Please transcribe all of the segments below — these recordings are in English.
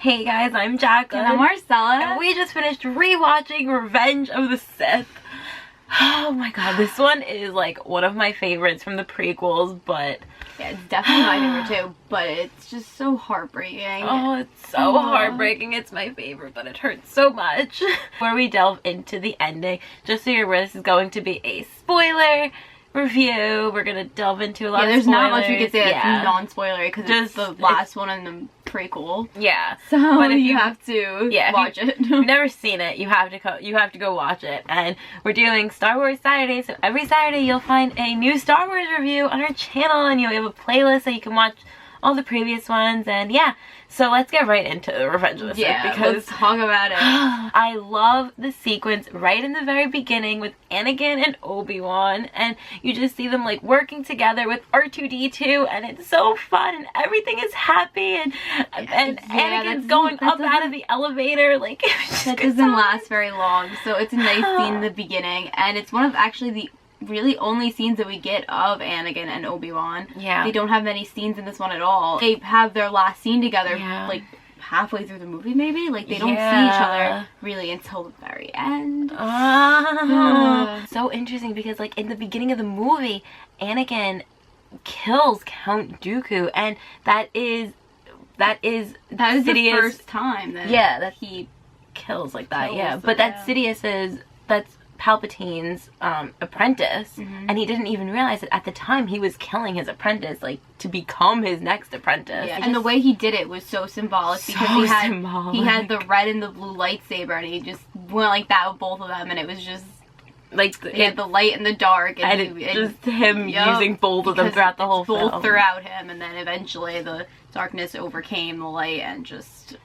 Hey guys, I'm Jacqueline. And I'm Marcella. And we just finished rewatching Revenge of the Sith. Oh my god, this one is like one of my favorites from the prequels, but... Yeah, it's definitely my favorite too, but it's just so heartbreaking. Oh, it's so heartbreaking. It's my favorite, but it hurts so much. Before we delve into the ending, just so you're aware, this is going to be a spoiler review. We're gonna delve into a lot of there's spoilers. not much we can say that's non-spoilery because it's the last one in the prequel. Yeah. So but if you have to watch it. If you've never seen it, you have to go watch it. And we're doing Star Wars Saturday, so every Saturday you'll find a new Star Wars review on our channel, and you'll have a playlist so you can watch all the previous ones. And yeah, so let's get right into Revenge of the Sith, because let's talk about it. I love the sequence right in the very beginning with Anakin and Obi-Wan, and you just see them like working together with R2-D2, and it's so fun and everything is happy, and Anakin's going up out of the elevator. Like, that doesn't last very long, so it's a nice scene in the beginning, and it's one of actually the really only scenes that we get of Anakin and Obi-Wan. Yeah. They don't have many scenes in this one at all. They have their last scene together like halfway through the movie maybe. Like they don't see each other really until the very end. So interesting because like in the beginning of the movie, Anakin kills Count Dooku, and that is Sidious, the first time that he kills like that. But that's Sidious's, that's Palpatine's apprentice, and he didn't even realize it at the time. He was killing his apprentice like to become his next apprentice. And the way he did it was so symbolic because he had the red and the blue lightsaber, and he just went like that with both of them, and it was just like he had the light and the dark, and just him using both of them throughout the whole film. Both throughout him, and then eventually the darkness overcame the light, and just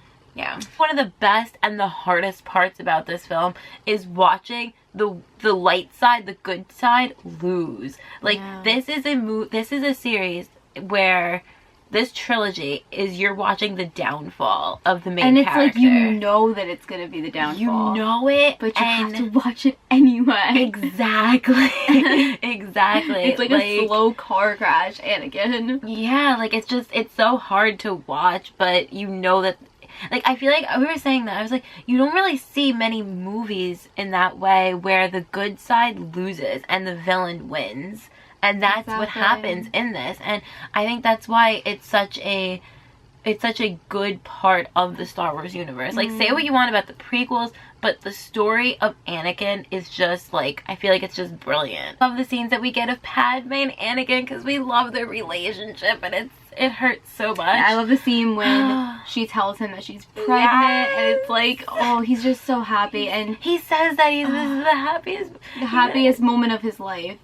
one of the best and the hardest parts about this film is watching the light side, the good side, lose. Like this is a series where this trilogy is you're watching the downfall of the main character. And it's like you know that it's gonna be the downfall. You know it, but you have to watch it anyway. Exactly. Exactly. It's like a slow car crash, Anakin. Yeah, like it's so hard to watch, but you know that. Like, I feel like, we were saying that, I was like, you don't really see many movies in that way where the good side loses and the villain wins. And that's what happens in this. And I think that's why it's such a good part of the Star Wars universe. Like, say what you want about the prequels, but the story of Anakin is just, like, I feel like it's just brilliant. Love the scenes that we get of Padme and Anakin because we love their relationship, and it hurts so much. Yeah, I love the scene when she tells him that she's pregnant, and it's like, oh, he's just so happy, and he says that this is the happiest moment of his life.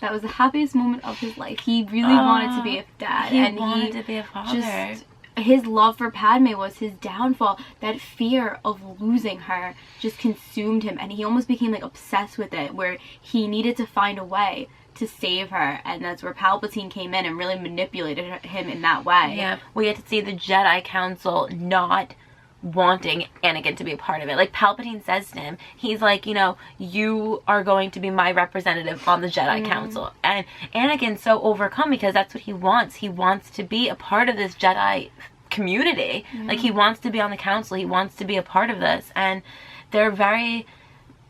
That was the happiest moment of his life. He really wanted to be a dad, and he wanted to be a father. His love for Padme was his downfall. That fear of losing her just consumed him, and he almost became like obsessed with it, where he needed to find a way to save her, and that's where Palpatine came in and really manipulated him in that way. Yeah, we get to see the Jedi Council not wanting Anakin to be a part of it. Like, Palpatine says to him, he's like, you know, you are going to be my representative on the Jedi Council. And Anakin's so overcome because that's what he wants. He wants to be a part of this Jedi community. Like, he wants to be on the council. He wants to be a part of this. And they're very...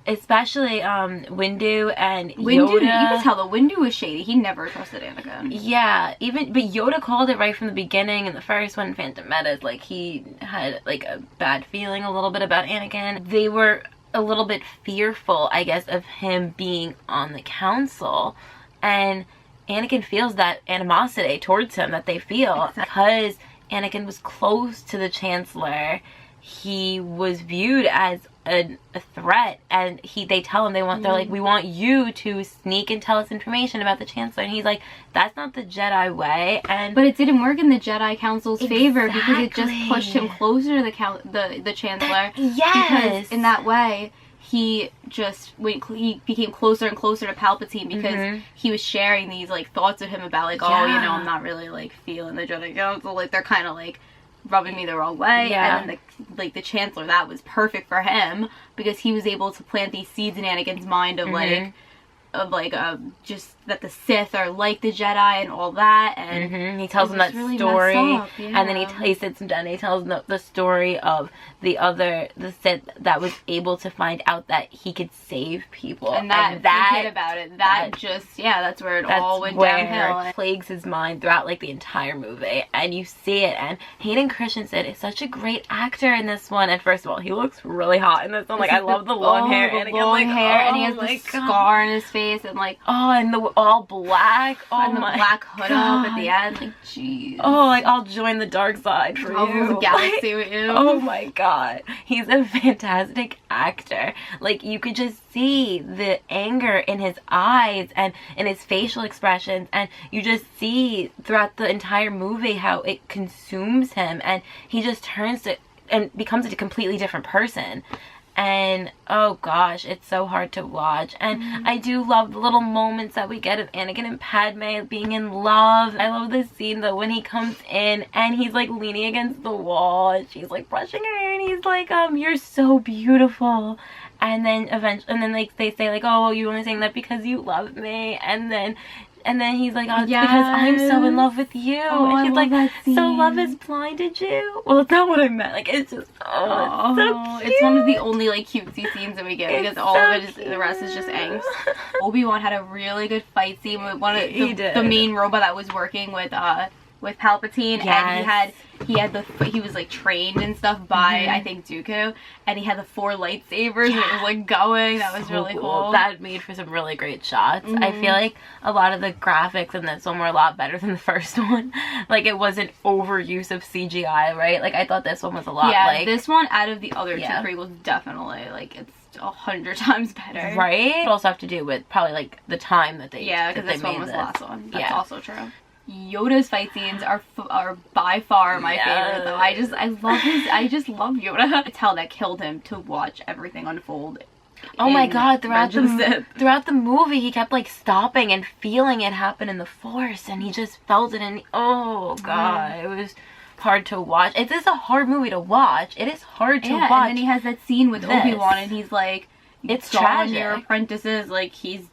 Especially Windu and Yoda. You can tell the Windu was shady. He never trusted Anakin. Yeah, but Yoda called it right from the beginning in the first one, Phantom Menace. Like, he had like a bad feeling a little bit about Anakin. They were a little bit fearful, I guess, of him being on the council, and Anakin feels that animosity towards him that they feel because Anakin was close to the Chancellor. He was viewed as a threat, and they tell him they're like, we want you to sneak and tell us information about the Chancellor, and he's like, that's not the Jedi way. But it didn't work in the Jedi Council's favor because it just pushed him closer to the Chancellor. Because in that way he became closer and closer to Palpatine because he was sharing these like thoughts with him about like, oh, you know, I'm not really like feeling the Jedi Council, like they're kind of like rubbing me the wrong way. And then the Chancellor, that was perfect for him because he was able to plant these seeds in Anakin's mind of like, like just that the Sith are like the Jedi and all that, and he tells them that really story, and then he sits him down and he tells them the story of the Sith that was able to find out that he could save people, and that forget about it. That's where it all went downhill. It plagues his mind throughout like the entire movie, and you see it. And Hayden Christensen is such a great actor in this one. And first of all, he looks really hot in this one. Like, I love the long hair, and he has the scar on his face, and like and the all black, and the black hood up at the end. Like, jeez. Oh, like, I'll join the dark side for you. The galaxy with you. Oh my god, he's a fantastic actor. Like, you could just see the anger in his eyes and in his facial expressions, and you just see throughout the entire movie how it consumes him, and he just turns to and becomes a completely different person. And oh gosh, it's so hard to watch. And I do love the little moments that we get of Anakin and Padme being in love. I love this scene though when he comes in and he's like leaning against the wall and she's like brushing her hair and he's like, you're so beautiful. And then like they say like, oh, you only saying that because you love me. And then he's like, oh, it's because I'm so in love with you. And she's like, so love has blinded you? Well, it's not what I meant. Like, it's just, it's so cute. It's one of the only, like, cutesy scenes that we get, because all of it is, the rest is just angst. Obi-Wan had a really good fight scene with one of the main robot that was working with Palpatine, and he was like trained and stuff by I think Dooku, and he had the 4 lightsabers and it was like going. That was really cool. That made for some really great shots. I feel like a lot of the graphics in this one were a lot better than the first one. Like, it wasn't overuse of CGI, right? Like, I thought this one was a lot this one out of the other 2 prequels, definitely, like, it's 100 times better. Right? It also have to do with probably like the time that they because this one was the last one. That's also true. Yoda's fight scenes are by far my favorite though. I just love Yoda. It's how that killed him to watch everything unfold. Oh my god, throughout the movie he kept like stopping and feeling it happen in the Force, and he just felt it, and oh god, it was hard to watch. It is a hard movie to watch. It is hard to watch. And then he has that scene with Obi-Wan and he's like, it's tragic. Your apprentices, like he's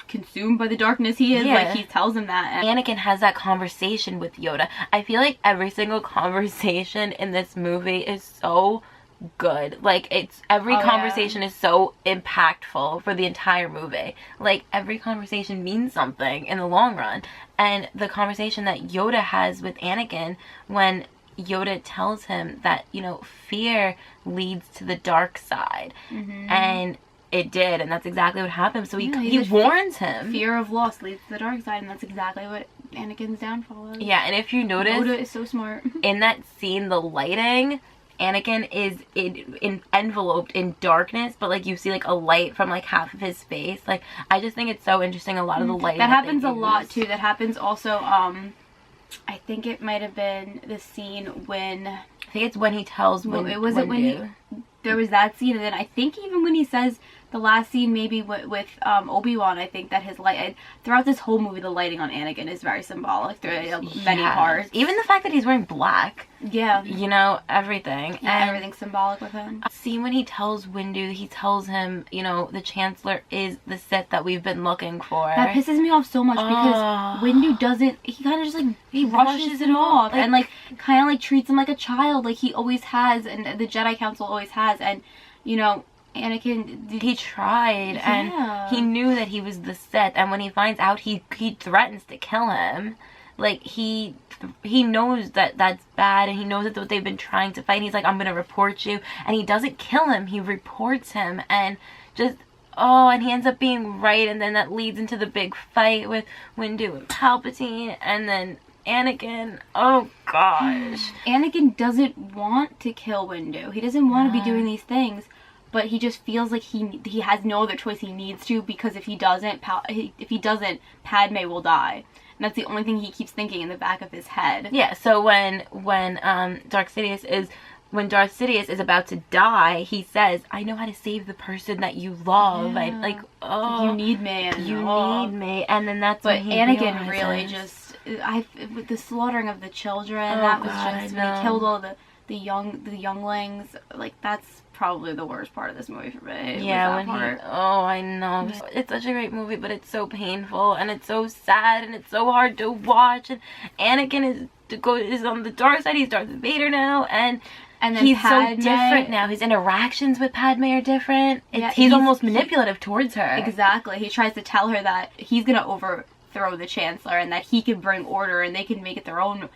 consumed by the darkness he is, like he tells him that. And Anakin has that conversation with Yoda. I feel like every single conversation in this movie is so good. Like, it's every conversation is so impactful for the entire movie. Like, every conversation means something in the long run. And the conversation that Yoda has with Anakin when Yoda tells him that, you know, fear leads to the dark side, and it did, and that's exactly what happened. So he warns him. Fear of loss leads to the dark side, and that's exactly what Anakin's downfall is. Yeah, and if you notice, Yoda is so smart. In that scene, the lighting, Anakin is enveloped in darkness, but like you see like a light from like half of his face. Like, I just think it's so interesting. A lot of the lighting that happens a lot too. That happens also. I think it might have been the scene when. I think it's when he tells. There was that scene, and then I think even when he says the last scene, maybe with Obi-Wan, I think that his throughout this whole movie, the lighting on Anakin is very symbolic through many parts. Even the fact that he's wearing black. Yeah. You know, everything. Yeah, and everything's symbolic with him. See, when he tells Windu, he tells him, you know, the Chancellor is the Sith that we've been looking for. That pisses me off so much because Windu doesn't, he kind of just like, he brushes it off and like kind of like treats him like a child, like he always has, and the Jedi Council always has, and you know, Anakin, he tried, and he knew that he was the Sith, and when he finds out, he threatens to kill him. Like, he knows that that's bad, and he knows that they've been trying to fight. He's like, I'm gonna report you, and he doesn't kill him. He reports him, and just and he ends up being right, and then that leads into the big fight with Windu and Palpatine, and then Anakin. Oh gosh, Anakin doesn't want to kill Windu. He doesn't want to be doing these things. But he just feels like he has no other choice. He needs to, because if he doesn't, Padme will die. And that's the only thing he keeps thinking in the back of his head. Yeah. So when Darth Sidious is about to die, he says, "I know how to save the person that you love." Yeah. Like, you need me. And you need me. And then that's when he Anakin realizes. really just with the slaughtering of the children. That was just when he killed all the the younglings, like, that's probably the worst part of this movie for me. Yeah, oh, I know. It's such a great movie, but it's so painful, and it's so sad, and it's so hard to watch, and Anakin is on the dark side. He's Darth Vader now, and then he's so different now. His interactions with Padme are different. He's almost manipulative towards her. Exactly. He tries to tell her that he's gonna overthrow the Chancellor, and that he can bring order, and they can make it their own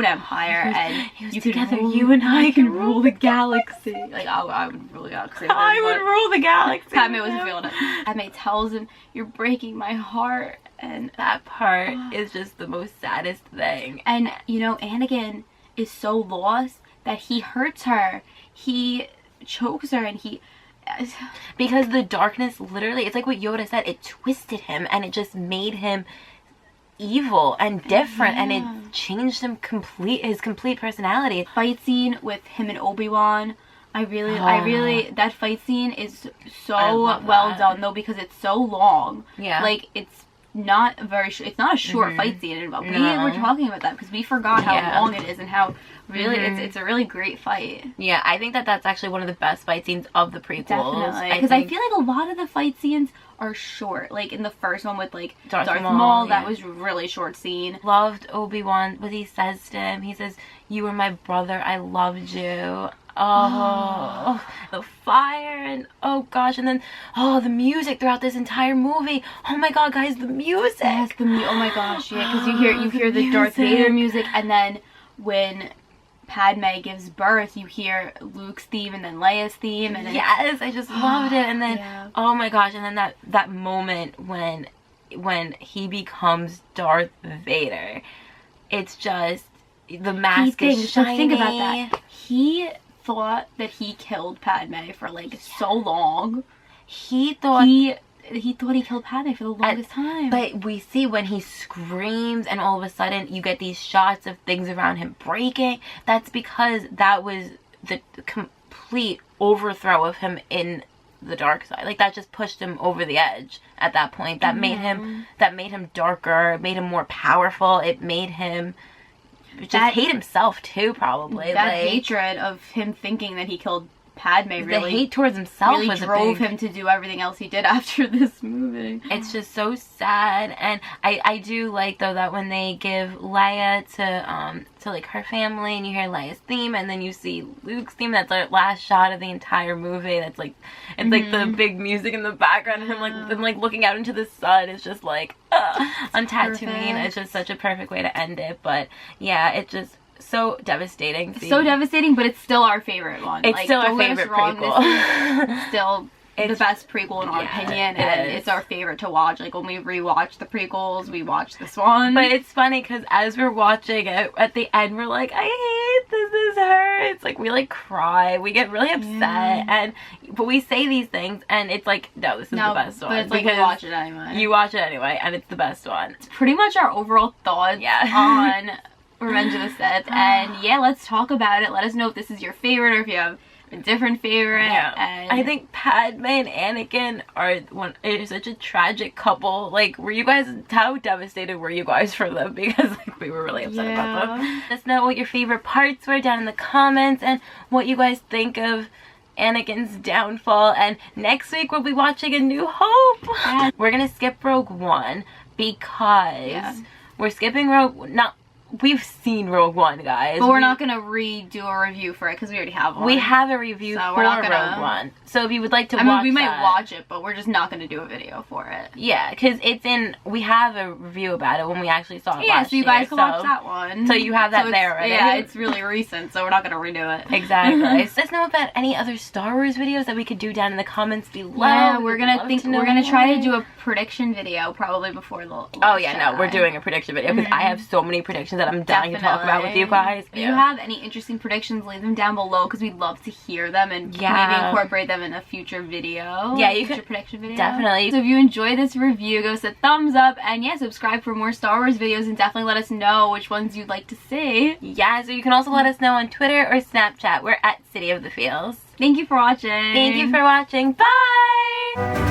empire, and you and I can rule the galaxy. Like, I would rule the galaxy. I would rule the galaxy. Padme wasn't feeling it. Padme tells him, "You're breaking my heart," and that part is just the most saddest thing. And, you know, Anakin is so lost that he hurts her. He chokes her, and because the darkness, literally, it's like what Yoda said, it twisted him, and it just made him evil and different, and it changed him his complete personality. Fight scene with him and Obi-Wan, I really that fight scene is so well done, though, because it's so long. Yeah, like, it's not it's not a short fight scene, and we were talking about that because we forgot how long it is, and how really it's a really great fight. Yeah, I think that's actually one of the best fight scenes of the prequels. Definitely, because I feel like a lot of the fight scenes are short. Like in the first one with like Darth Maul, that was really short scene. Loved Obi-Wan, what he says to him. He says, "You were my brother, I loved you." Oh, the fire, and oh gosh, and then the music throughout this entire movie. Oh my god, guys, the music. Yes, oh my gosh, yeah, because you hear the Darth Vader music, and then when Padme gives birth, you hear Luke's theme and then Leia's theme, and yes, I just loved it. And then oh my gosh, and then that moment when he becomes Darth Vader, it's just, the mask is shiny. So think about that. He thought that he killed Padme for like so long. He thought he killed Padme for the longest time. But we see when he screams, and all of a sudden you get these shots of things around him breaking. That's because that was the complete overthrow of him in the dark side. Like, that just pushed him over the edge at that point. That made him darker. It made him more powerful. It made him just hate himself too, probably. That hatred of him thinking that he killed Padme, really, the hate towards himself really drove him to do everything else he did after this movie. It's just so sad. And I do like, though, that when they give Leia to like her family, and you hear Leia's theme, and then you see Luke's theme, that's our last shot of the entire movie. That's like, it's like the big music in the background, and him like looking out into the sun. It's just like on Tatooine. It's just such a perfect way to end it. But yeah, it's just so devastating. So devastating, but it's still our favorite one. It's still our favorite prequel. Still the best prequel in our opinion, and it's our favorite to watch. Like, when we rewatch the prequels, we watch this one. But it's funny because as we're watching it, at the end we're like, I hate this hurts. Like, we like cry, we get really upset, but we say these things, and it's like, no, this is the best one. But it's like, you watch it anyway. You watch it anyway, and it's the best one. It's pretty much our overall thoughts on Revenge of the Sith, and let's talk about it. Let us know if this is your favorite, or if you have a different favorite. And I think Padme and Anakin are such a tragic couple. Like, how devastated were you guys for them? Because like, we were really upset about them. Let us know what your favorite parts were down in the comments, and what you guys think of Anakin's downfall. And next week we'll be watching A New Hope. We're gonna skip Rogue One because we're skipping we've seen Rogue One, guys. But we're not going to redo a review for it because we already have one. We have a review for Rogue One. So if you would like to watch we might watch it, but we're just not going to do a video for it. Yeah, because we have a review about it when we actually saw it last year. Yeah, so you guys can watch that one. So you have that there already. Yeah, it's really recent, so we're not going to redo it. Exactly. Let us know about any other Star Wars videos that we could do down in the comments below. Yeah, we're going to try to do a prediction video probably before the we're doing a prediction video, because I have so many predictions that I'm dying to talk about with you guys. If you have any interesting predictions, leave them down below, because we'd love to hear them, and maybe incorporate them in a future video. Yeah, you could. Prediction video. Definitely. So if you enjoyed this review, give us a thumbs up, and subscribe for more Star Wars videos, and definitely let us know which ones you'd like to see. Yeah, so you can also let us know on Twitter or Snapchat. We're at City of the Feels. Thank you for watching. Thank you for watching. Bye!